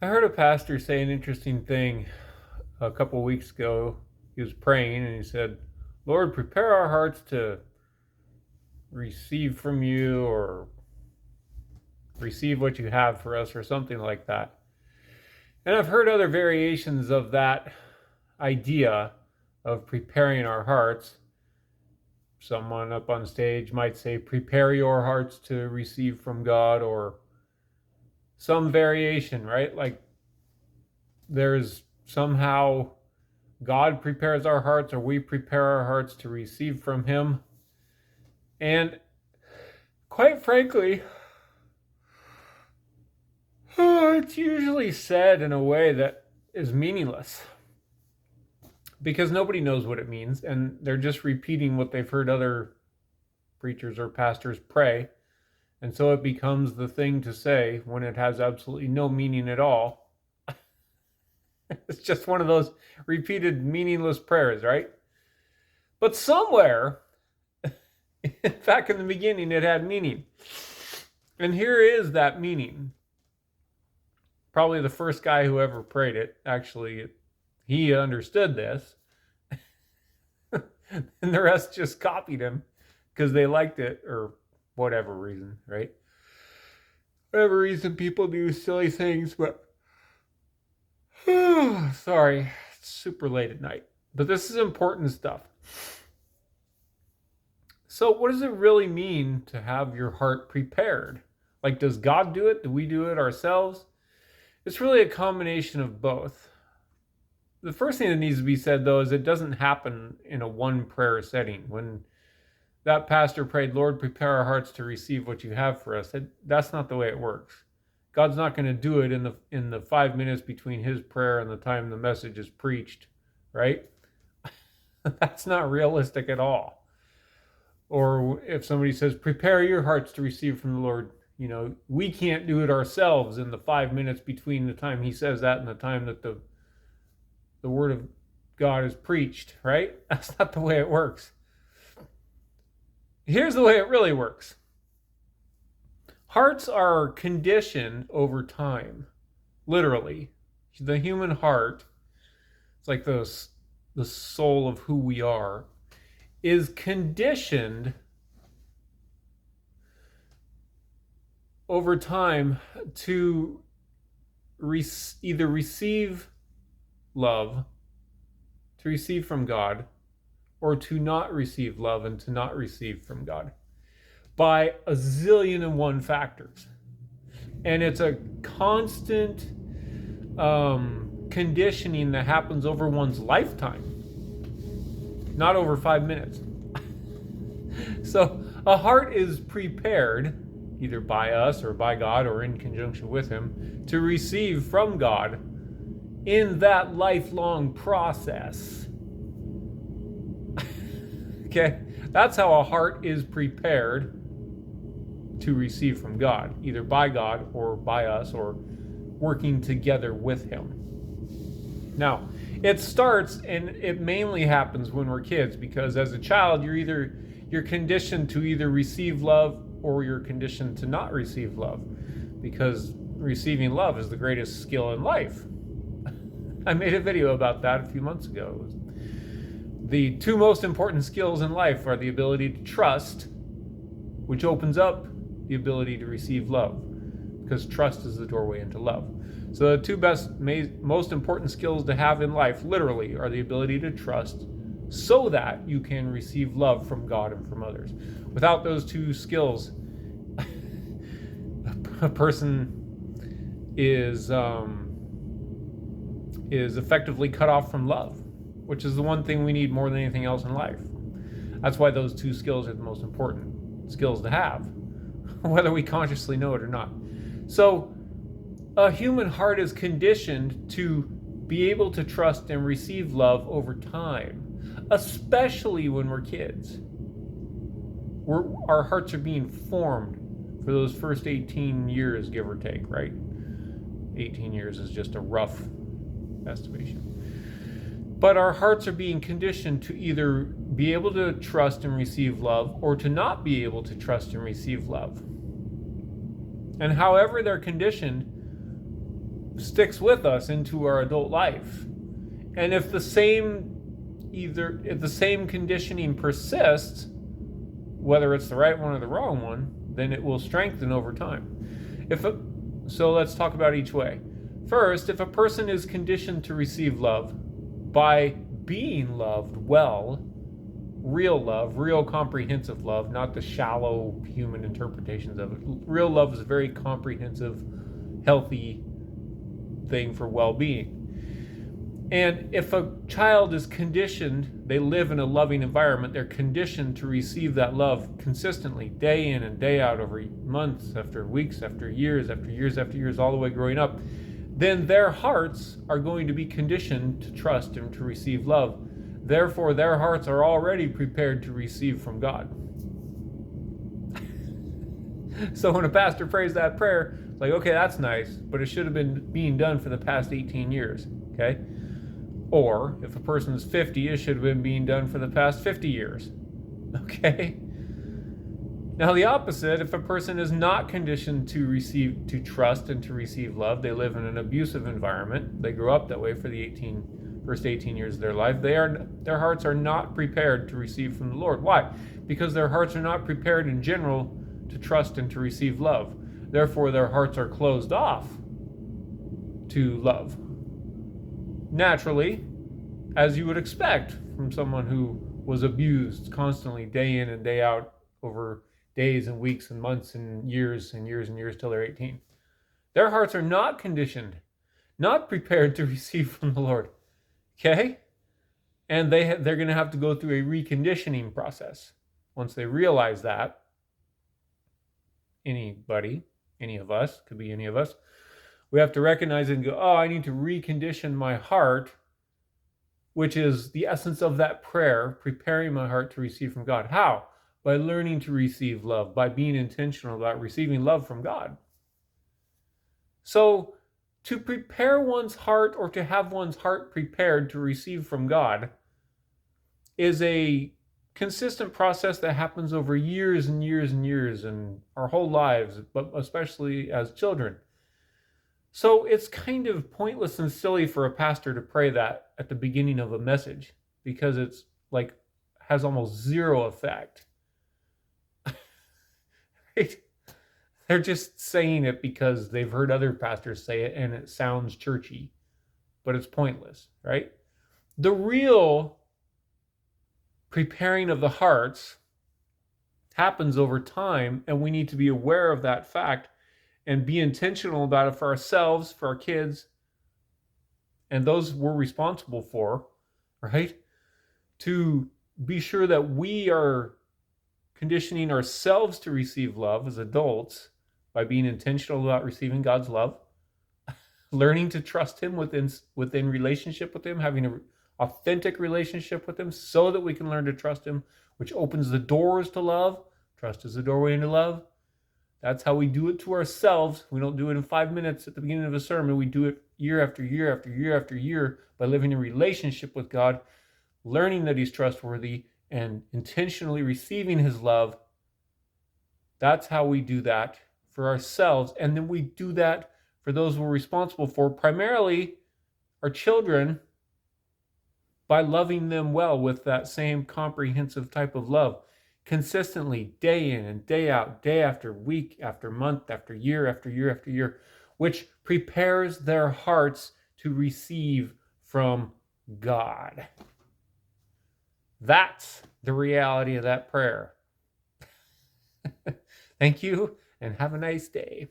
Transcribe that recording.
I heard a pastor say an interesting thing a couple of weeks ago. He was praying and he said, Lord, prepare our hearts to receive from you or receive what you have for us or something like that. And I've heard other variations of that idea of preparing our hearts. Someone up on stage might say, prepare your hearts to receive from God, or some variation, right? Like there's somehow God prepares our hearts or we prepare our hearts to receive from Him. And quite frankly, it's usually said in a way that is meaningless because nobody knows what it means and they're just repeating what they've heard other preachers or pastors pray. And so it becomes the thing to say when it has absolutely no meaning at all. It's just one of those repeated meaningless prayers, right? But somewhere, back in the beginning, it had meaning. And here is that meaning. Probably the first guy who ever prayed it, actually, he understood this. And the rest just copied him because they liked it or whatever reason, right? Whatever reason people do silly things, but sorry, it's super late at night. But this is important stuff. So what does it really mean to have your heart prepared? Like, does God do it? Do we do it ourselves? It's really a combination of both. The first thing that needs to be said, though, is it doesn't happen in a one prayer setting. When that pastor prayed, Lord, prepare our hearts to receive what you have for us, that's not the way it works. God's not going to do it in the 5 minutes between his prayer and the time the message is preached, right? That's not realistic at all. Or if somebody says, prepare your hearts to receive from the Lord, we can't do it ourselves in the 5 minutes between the time he says that and the time that the word of God is preached, right? That's not the way it works. Here's the way it really works. Hearts are conditioned over time, literally. The human heart, it's like the soul of who we are, is conditioned over time to either receive love, to receive from God, or to not receive love and to not receive from God by a zillion and one factors. And it's a constant conditioning that happens over one's lifetime, not over 5 minutes. So a heart is prepared either by us or by God or in conjunction with him to receive from God in that lifelong process. Okay, that's how a heart is prepared to receive from God, either by God or by us or working together with him. Now, it starts and it mainly happens when we're kids, because as a child you're conditioned to either receive love or you're conditioned to not receive love, because receiving love is the greatest skill in life. I made a video about that a few months ago. The two most important skills in life are the ability to trust, which opens up the ability to receive love, because trust is the doorway into love. So the two most important skills to have in life, literally, are the ability to trust so that you can receive love from God and from others. Without those two skills, a person is effectively cut off from love, which is the one thing we need more than anything else in life. That's why those two skills are the most important skills to have, whether we consciously know it or not. So a human heart is conditioned to be able to trust and receive love over time, especially when we're kids. Our hearts are being formed for those first 18 years, give or take, right? 18 years is just a rough estimation. But our hearts are being conditioned to either be able to trust and receive love or to not be able to trust and receive love. And however they're conditioned, sticks with us into our adult life. And if the same conditioning persists, whether it's the right one or the wrong one, then it will strengthen over time. So let's talk about each way. First, if a person is conditioned to receive love by being loved well, real comprehensive love, not the shallow human interpretations of it. Real love is a very comprehensive, healthy thing for well-being. And if a child is conditioned, they live in a loving environment, they're conditioned to receive that love consistently, day in and day out, over months, after weeks, after years, all the way growing up, then their hearts are going to be conditioned to trust and to receive love. Therefore, their hearts are already prepared to receive from God. So when a pastor prays that prayer, it's like, okay, that's nice, but it should have been being done for the past 18 years, okay? Or if a person is 50, it should have been being done for the past 50 years, okay? Now the opposite, if a person is not conditioned to trust and to receive love, they live in an abusive environment, they grow up that way for the first 18 years of their life, their hearts are not prepared to receive from the Lord. Why? Because their hearts are not prepared in general to trust and to receive love. Therefore, their hearts are closed off to love. Naturally, as you would expect from someone who was abused constantly, day in and day out, over days and weeks and months and years till they're 18. Their hearts are not conditioned, not prepared to receive from the Lord. Okay? And they're going to have to go through a reconditioning process. Once they realize that, anybody, any of us, could be any of us, we have to recognize it and go, oh, I need to recondition my heart, which is the essence of that prayer, preparing my heart to receive from God. How? By learning to receive love, by being intentional about receiving love from God. So, to prepare one's heart, or to have one's heart prepared to receive from God, is a consistent process that happens over years and years and years and our whole lives, but especially as children. So it's kind of pointless and silly for a pastor to pray that at the beginning of a message, because it's like has almost zero effect. Right? They're just saying it because they've heard other pastors say it and it sounds churchy, but it's pointless, right? The real preparing of the hearts happens over time, and we need to be aware of that fact and be intentional about it for ourselves, for our kids, and those we're responsible for, right? To be sure that we are conditioning ourselves to receive love as adults by being intentional about receiving God's love, learning to trust Him within relationship with Him, having an authentic relationship with Him so that we can learn to trust Him, which opens the doors to love. Trust is the doorway into love. That's how we do it to ourselves. We don't do it in 5 minutes at the beginning of a sermon. We do it year after year after year after year by living in relationship with God, learning that He's trustworthy, and intentionally receiving His love. That's how we do that for ourselves. And then we do that for those we're responsible for, primarily our children, by loving them well with that same comprehensive type of love, consistently, day in and day out, day after week, after month, after year, after year, after year, which prepares their hearts to receive from God. That's the reality of that prayer. Thank you, and have a nice day.